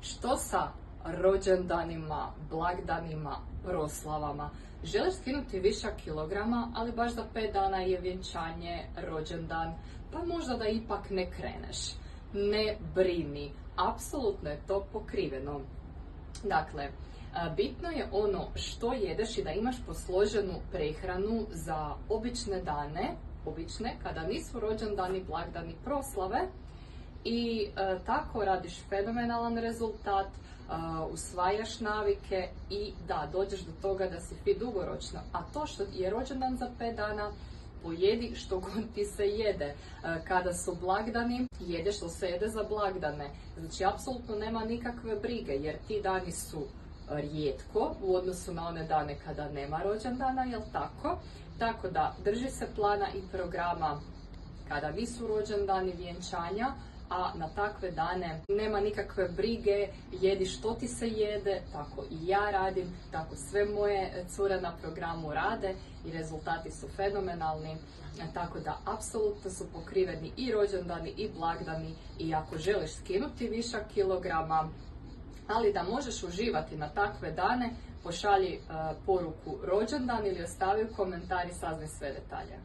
Što sa rođendanima, blagdanima, proslavama? Želiš skinuti višak kilograma, ali baš za 5 dana je vjenčanje, rođendan, pa možda da ipak ne kreneš. Ne brini, apsolutno je to pokriveno. Dakle, bitno je ono što jedeš i da imaš posloženu prehranu za obične dane, kada nisu rođendani, blagdani, proslave, i tako radiš fenomenalan rezultat, usvajaš navike i da dođeš do toga da si fit dugoročno. A to što je rođendan za 5 dana, pojedi što god ti se jede. Kada su blagdani, jedeš što se jede za blagdane. Znači, apsolutno nema nikakve brige, jer ti dani su rijetko u odnosu na one dane kada nema rođendana, jel tako? Tako da drži se plana i programa kada nisu rođendani, vjenčanja, a na takve dane nema nikakve brige, jedi što ti se jede, tako i ja radim, tako sve moje cure na programu rade i rezultati su fenomenalni, tako da apsolutno su pokriveni i rođendani i blagdani. I ako želiš skinuti višak kilograma, ali da možeš uživati na takve dane, pošalji poruku rođendan ili ostavi u komentari, saznaj sve detalje.